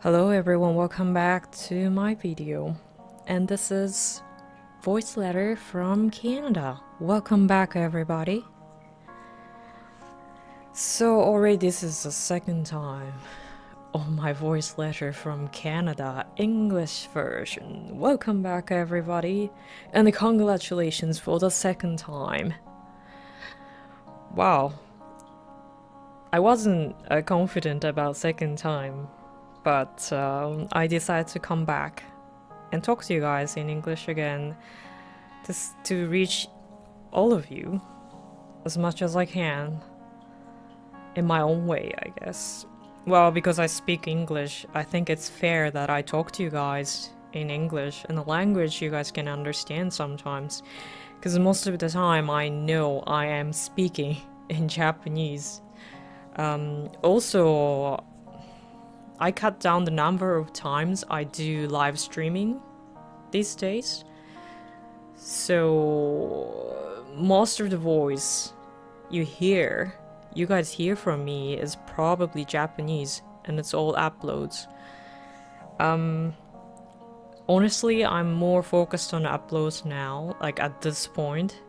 Hello everyone, welcome back to my video. And this is Voiceletter from Canada. Welcome back everybody. So already this is the second time on my voice letter from Canada English version. Welcome back everybody and congratulations for the second time. Wow. I wasn't confident about second time. But I decided to come back and talk to you guys in English again to reach all of you as much as I can in my own way, I guess. Well, because I speak English, I think it's fair that I talk to you guys in English in a language you guys can understand sometimes. Because most of the time I know I am speaking in Japanese. Also, I cut down the number of times I do live streaming these days. So most of the voice you guys hear from me is probably Japanese and it's all uploads. Honestly, I'm more focused on uploads now, like at this point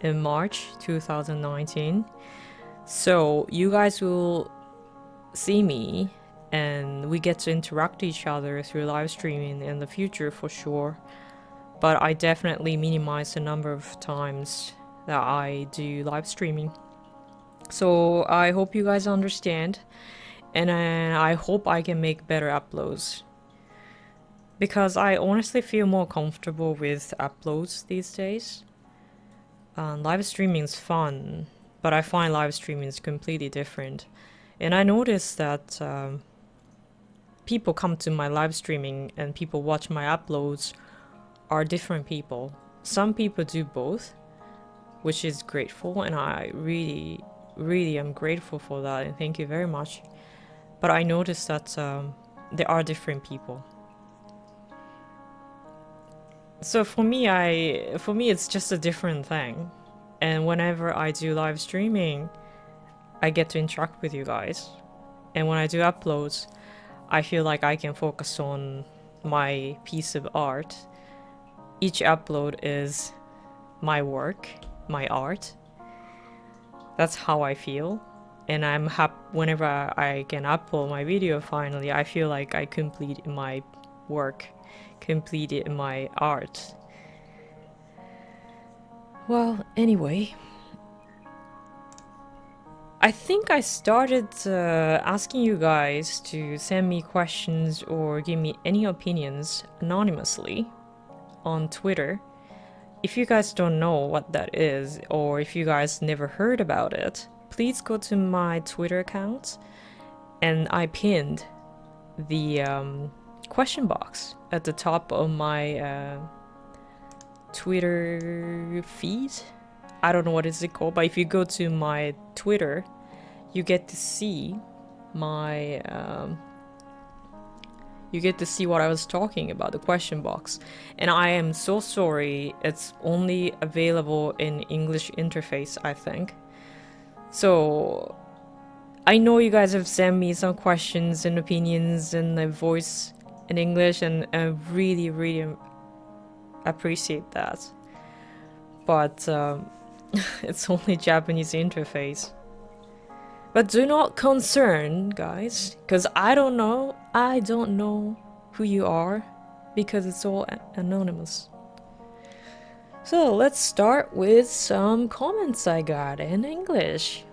in March 2019. So you guys will see me and we get to interact each other through live streaming in the future for sure. But I definitely minimize the number of times that I do live streaming. So I hope you guys understand, and I hope I can make better uploads. Because I honestly feel more comfortable with uploads these days. Live streaming is fun, but I find live streaming is completely different. And I noticed that people come to my live streaming and people watch my uploads are different people. Some people do both, which is grateful, and I really am grateful for that, and thank you very much. But I noticed that there are different people. So for me it's just a different thing. And whenever I do live streaming, I get to interact with you guys. And when I do uploads, I feel like I can focus on my piece of art. Each upload is my work, my art. That's how I feel. And I'm happy whenever I can upload my video finally, I feel like I completed my work, completed my art. Well, anyway, I think I started asking you guys to send me questions or give me any opinions anonymously on Twitter. If you guys don't know what that is, or if you guys never heard about it, please go to my Twitter account, and I pinned the question box at the top of my Twitter feed. I don't know what is it called, but if you go to my Twitter, you get to see my you get to see what I was talking about, the question box. And I am so sorry, it's only available in English interface, I think. So I know you guys have sent me some questions and opinions and a voice in English, and I really appreciate that. But it's only Japanese interface. But do not concern, guys, because I don't know who you are, because it's all anonymous. So let's start with some comments I got in English.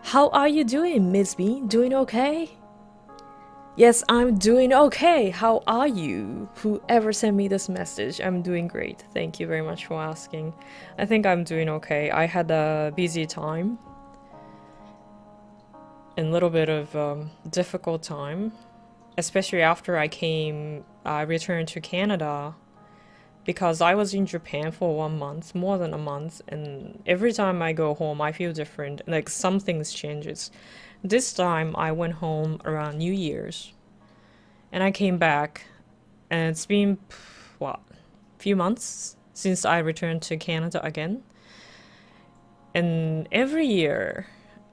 How are you doing, Ms.Bean? Doing okay? Yes, I'm doing okay. How are you? Whoever sent me this message, I'm doing great. Thank you very much for asking. I think I'm doing okay. I had a busy time. A little bit of difficult time, especially after I returned to Canada, because I was in Japan for 1 month, more than a month, and every time I go home I feel different, like some things changes. This time I went home around New Year's, and I came back, and it's been, what, few months since I returned to Canada again. And every year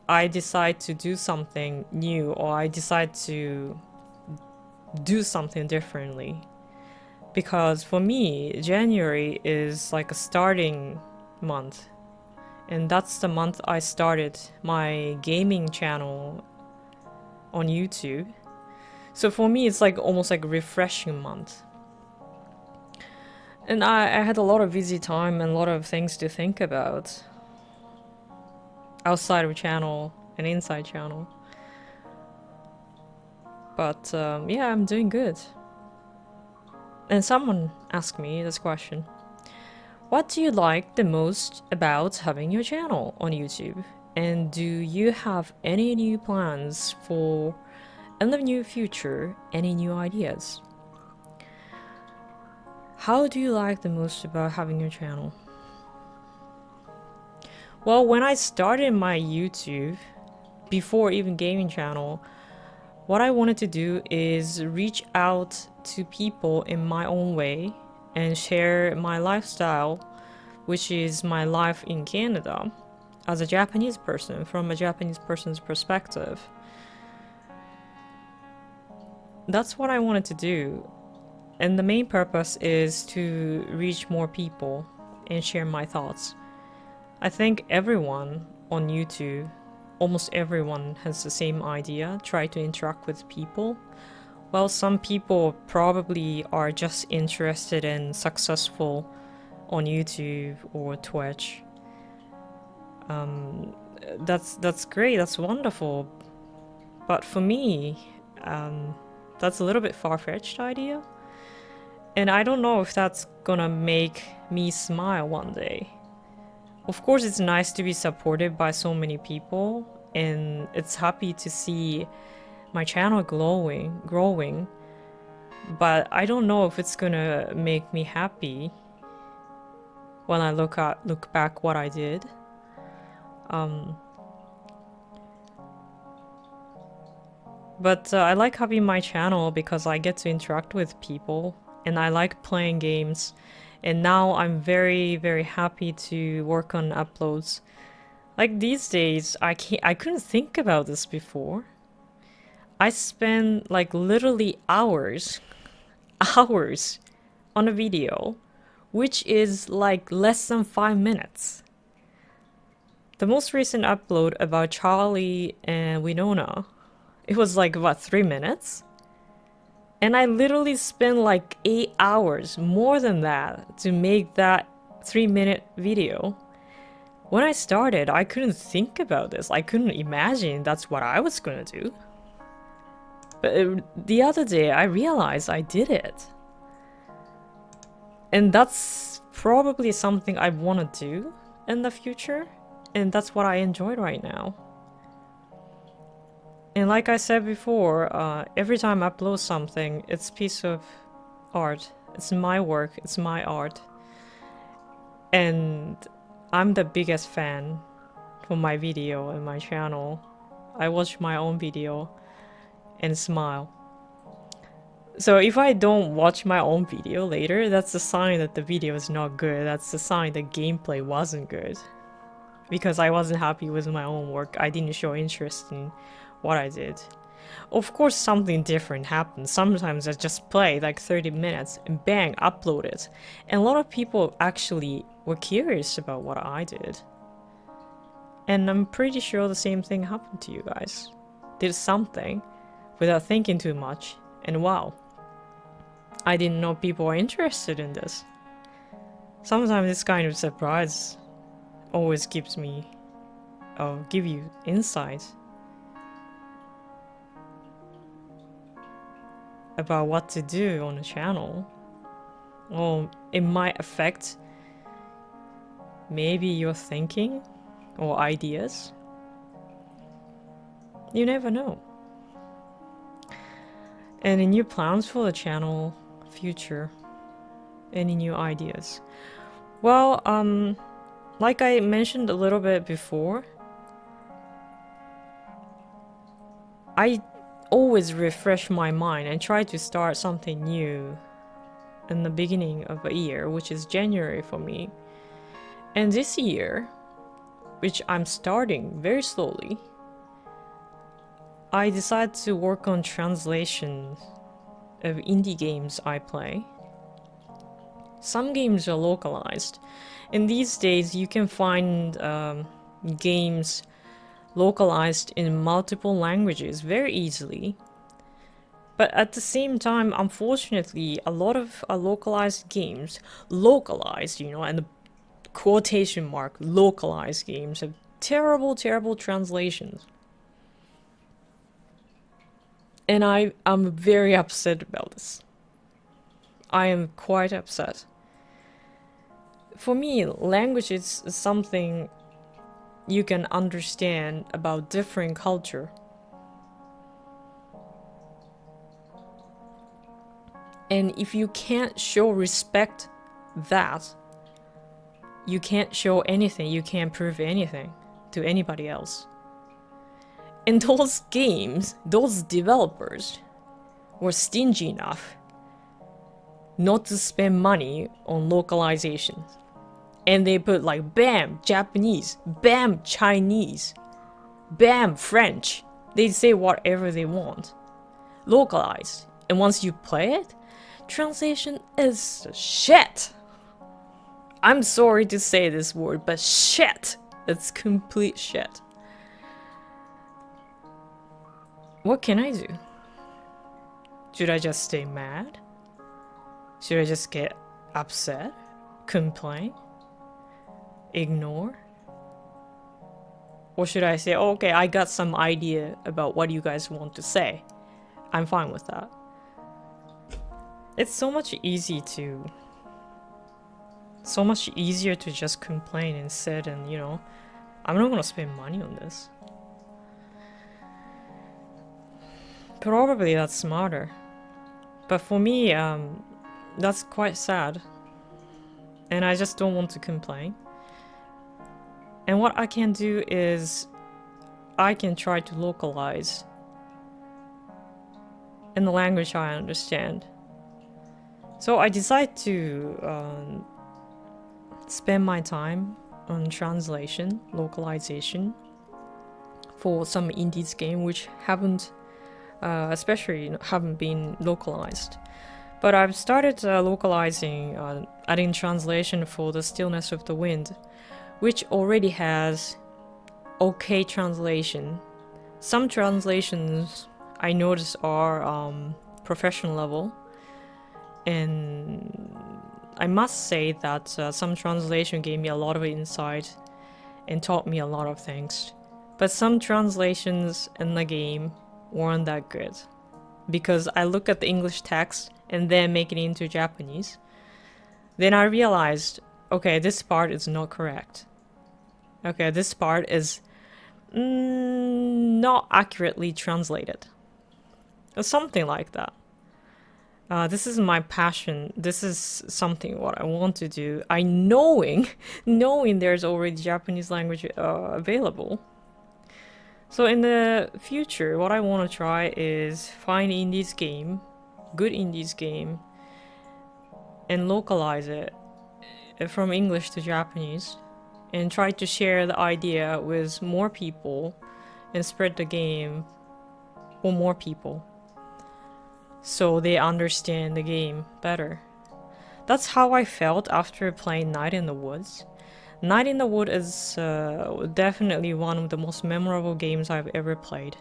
I decide to do something new, or I decide to do something differently. Because for me, January is like a starting month. And that's the month I started my gaming channel on YouTube. So for me, it's like almost like a refreshing month. And I had a lot of busy time and a lot of things to think about outside of channel and inside channel. But yeah, I'm doing good. And someone asked me this question. What do you like the most about having your channel on YouTube? And do you have any new plans for in the near future? Any new ideas? How do you like the most about having your channel? Well, when I started my YouTube, before even gaming channel, what I wanted to do is reach out to people in my own way and share my lifestyle, which is my life in Canada, as a Japanese person, from a Japanese person's perspective. That's what I wanted to do. And the main purpose is to reach more people and share my thoughts. I think everyone on YouTube, almost everyone has the same idea, try to interact with people. Well, some people probably are just interested in successful on YouTube or Twitch. That's great, that's wonderful. But for me, that's a little bit far-fetched idea. And I don't know if that's gonna make me smile one day. Of course, it's nice to be supported by so many people, and it's happy to see my channel growing, but I don't know if it's gonna make me happy when I look back what I did. But I like having my channel because I get to interact with people, and I like playing games. And now I'm very, very happy to work on uploads. Like these days, I couldn't think about this before. I spend like literally hours on a video, which is like less than 5 minutes. The most recent upload about Charlie and Winona, it was like about 3 minutes. And I literally spent like 8 hours, more than that, to make that 3-minute video. When I started, I couldn't think about this. I couldn't imagine that's what I was gonna do. But the other day, I realized I did it. And that's probably something I want to do in the future. And that's what I enjoy right now. And like I said before, every time I upload something, it's a piece of art. It's my work, it's my art. And I'm the biggest fan for my video and my channel. I watch my own video and smile. So if I don't watch my own video later, that's a sign that the video is not good. That's a sign the gameplay wasn't good. Because I wasn't happy with my own work. I didn't show interest in what I did. Of course, something different happened. Sometimes I just play like 30 minutes and bang, upload it. And a lot of people actually were curious about what I did. And I'm pretty sure the same thing happened to you guys. Did something without thinking too much, and wow, I didn't know people were interested in this. Sometimes this kind of surprise always gives me, give you insight about what to do on a channel. Or it might affect maybe your thinking or ideas. You never know. Any new plans for the channel future? Any new ideas? Well, like I mentioned a little bit before, I always refresh my mind and try to start something new in the beginning of a year, which is January for me. And this year, which I'm starting very slowly, I decided to work on translation of indie games I play. Some games are localized, and these days you can find games localized in multiple languages very easily. But at the same time, unfortunately, a lot of localized games, localized, and the quotation mark, localized games have terrible, terrible translations. And I'm very upset about this. I am quite upset. For me, language is something you can understand about different culture. And if you can't show respect that, you can't show anything, you can't prove anything to anybody else. And those games, those developers were stingy enough not to spend money on localization. And they put like bam, Japanese, bam, Chinese, bam, French. They say whatever they want. Localized. And once you play it, translation is shit. I'm sorry to say this word, but shit. It's complete shit. What can I do? Should I just stay mad? Should I just get upset? Complain? Ignore? Or should I say, oh, okay, I got some idea about what you guys want to say. I'm fine with that. It's so much easier to just complain instead, and I'm not gonna spend money on this. Probably that's smarter. But for me, that's quite sad. And I just don't want to complain. And what I can do is I can try to localize in the language I understand. So I decided to spend my time on translation, localization for some indies game which haven't been localized. But I've started localizing, adding translation for The Stillness of the Wind, which already has okay translation. Some translations I notice are professional level, and I must say that some translation gave me a lot of insight and taught me a lot of things. But some translations in the game weren't that good, because I look at the English text and then make it into Japanese. Then I realized, okay, this part is not correct. Okay, this part is not accurately translated. Or something like that. This is my passion. This is something what I want to do. knowing there's already Japanese language available. So in the future, what I want to try is find good indies game, and localize it from English to Japanese, and try to share the idea with more people and spread the game for more people, so they understand the game better. That's how I felt after playing Night in the Woods. Night in the Wood is definitely one of the most memorable games I've ever played.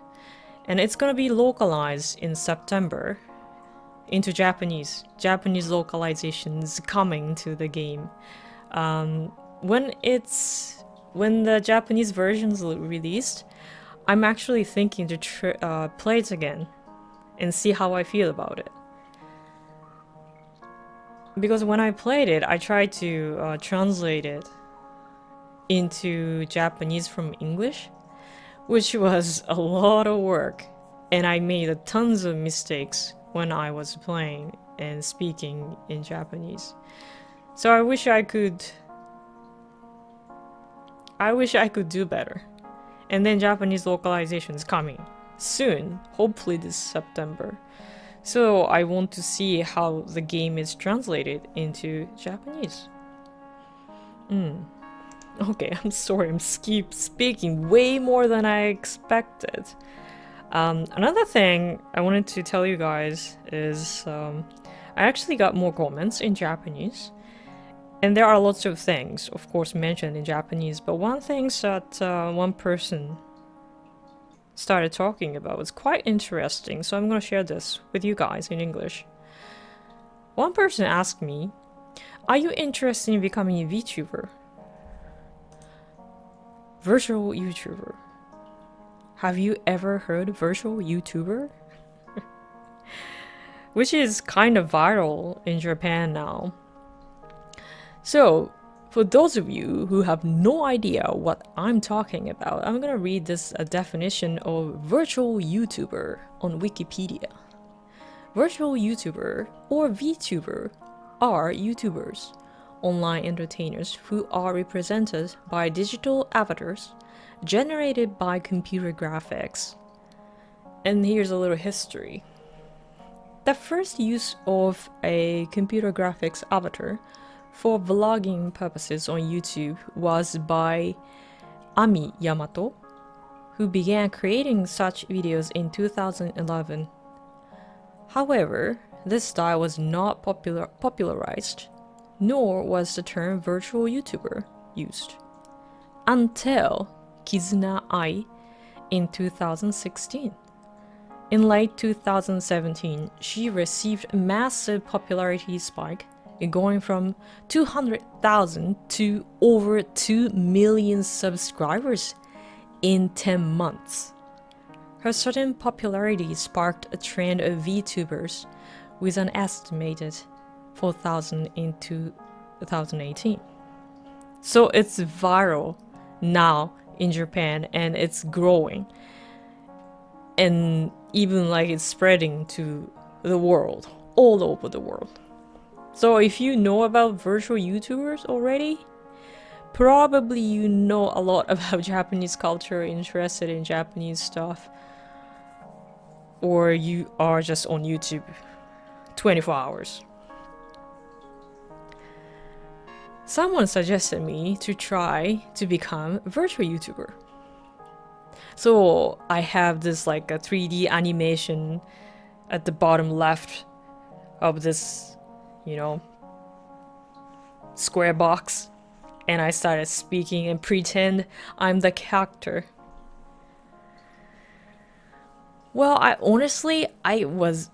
And it's gonna be localized in September into Japanese. Japanese localization is coming to the game. When the Japanese version is released, I'm actually thinking to play it again and see how I feel about it. Because when I played it, I tried to translate it into Japanese from English, which was a lot of work, and I made tons of mistakes when I was playing and speaking in Japanese. So I wish I could do better. And then Japanese localization is coming soon, hopefully this September. So I want to see how the game is translated into Japanese. Okay, I'm sorry, I'm speaking way more than I expected. Another thing I wanted to tell you guys is I actually got more comments in Japanese. And there are lots of things, of course, mentioned in Japanese. But one thing that one person started talking about was quite interesting. So I'm going to share this with you guys in English. One person asked me, are you interested in becoming a VTuber? Virtual YouTuber. Have you ever heard of virtual YouTuber? Which is kind of viral in Japan now. So, for those of you who have no idea what I'm talking about, I'm gonna read this definition of virtual YouTuber on Wikipedia. Virtual YouTuber or VTuber are YouTubers, online entertainers who are represented by digital avatars generated by computer graphics. And here's a little history. The first use of a computer graphics avatar for vlogging purposes on YouTube was by Ami Yamato, who began creating such videos in 2011. However, this style was not popularized, nor was the term virtual YouTuber used, until Kizuna Ai in 2016. In late 2017, she received a massive popularity spike, going from 200,000 to over 2 million subscribers in 10 months. Her sudden popularity sparked a trend of VTubers with an estimated 4,000 in 2018. So it's viral now in Japan and it's growing. And even like it's spreading to the world, all over the world. So if you know about virtual YouTubers already, probably you know a lot about Japanese culture, interested in Japanese stuff, or you are just on YouTube 24 hours. Someone suggested me to try to become a virtual YouTuber. So I have this like a 3D animation at the bottom left of this, you know, square box, and I started speaking and pretend I'm the character. Well, I was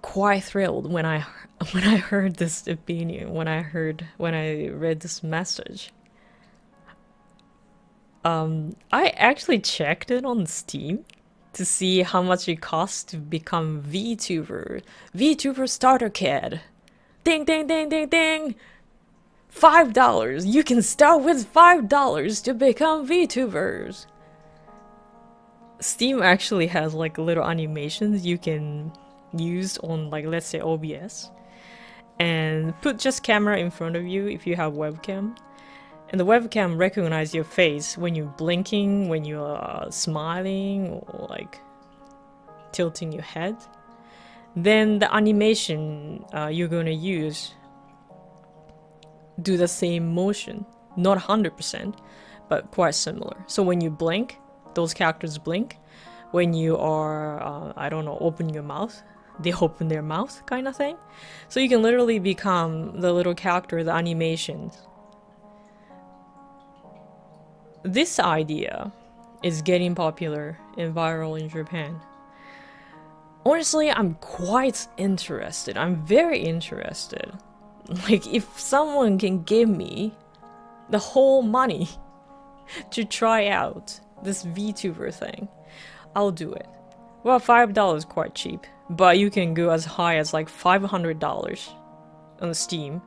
quite thrilled when I heard this opinion, when I read this message. I actually checked it on Steam to see how much it costs to become VTuber. VTuber starter kit. Ding, ding, ding, ding, ding. $5. You can start with $5 to become VTubers. Steam actually has like little animations you can use on, like, let's say OBS, and put just camera in front of you if you have webcam. And the webcam recognizes your face when you're blinking, when you're smiling, or like tilting your head. Then the animation you're gonna use do the same motion, not 100%, but quite similar. So when you blink, those characters blink. When you are, I don't know, open your mouth, they open their mouth, kind of thing. So you can literally become the little character, the animations. This idea is getting popular and viral in Japan. Honestly, I'm quite interested. I'm very interested. Like, if someone can give me the whole money to try out this VTuber thing, I'll do it. Well, $5 is quite cheap, but you can go as high as like $500 on Steam.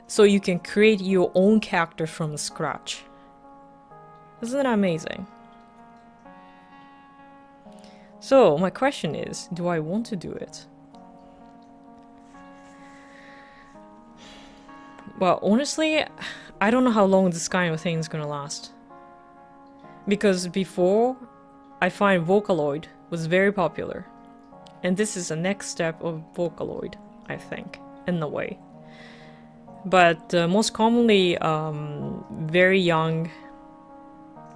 So you can create your own character from scratch. Isn't that amazing? So my question is, do I want to do it? Well, honestly, I don't know how long this kind of thing is gonna last. Because before, I find Vocaloid was very popular. And this is the next step of Vocaloid, I think, in a way. But most commonly, very young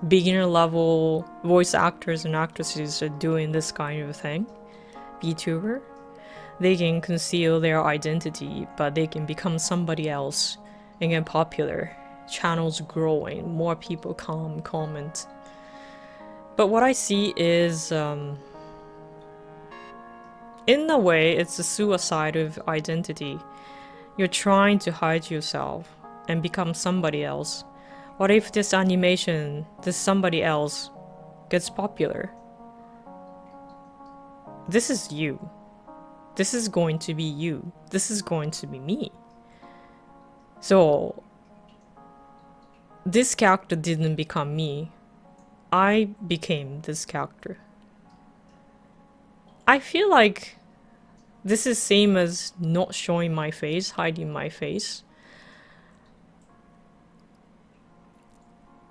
beginner level voice actors and actresses are doing this kind of thing, VTuber. They can conceal their identity, but they can become somebody else and get popular. Channels growing, more people come, comment. But what I see is, in a way, it's a suicide of identity. You're trying to hide yourself and become somebody else. What if this animation, this somebody else, gets popular? This is you. This is going to be you. This is going to be me. So, this character didn't become me. I became this character. I feel like this is same as not showing my face, hiding my face.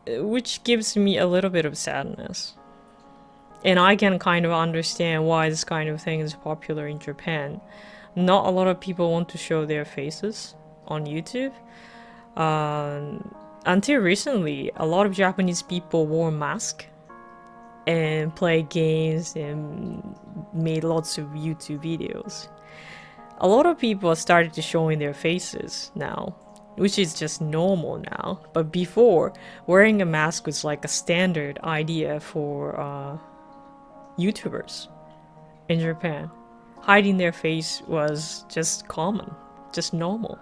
Which gives me a little bit of sadness. And I can kind of understand why this kind of thing is popular in Japan. Not a lot of people want to show their faces on YouTube. Until recently, a lot of Japanese people wore masks and played games and made lots of YouTube videos. A lot of people started to showing their faces now, which is just normal now. But before, wearing a mask was like a standard idea for YouTubers in Japan. Hiding their face was just common, just normal.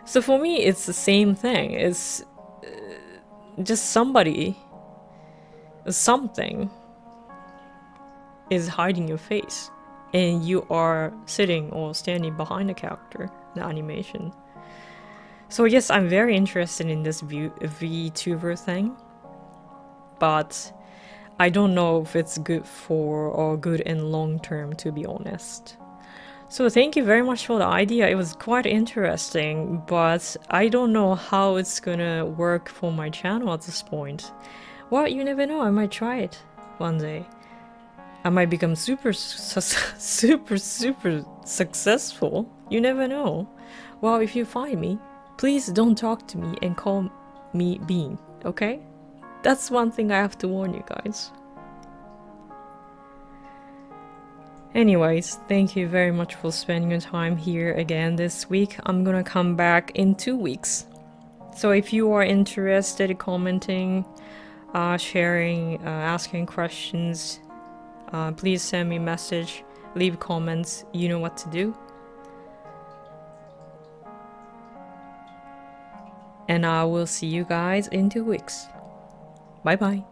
So for me, it's the same thing. It's just something is hiding your face, and you are sitting or standing behind the character, the animation. So yes, I'm very interested in this VTuber thing, but I don't know if it's good for or good in long term, to be honest. So thank you very much for the idea. It was quite interesting, but I don't know how it's gonna work for my channel at this point. Well, you never know. I might try it one day. I might become super successful. You never know. Well, if you find me, please don't talk to me and call me Bean, okay? That's one thing I have to warn you guys. Anyways, thank you very much for spending your time here again this week. I'm gonna come back in 2 weeks. So if you are interested in commenting, sharing, asking questions, please send me a message, leave comments, you know what to do. And I will see you guys in 2 weeks. Bye bye.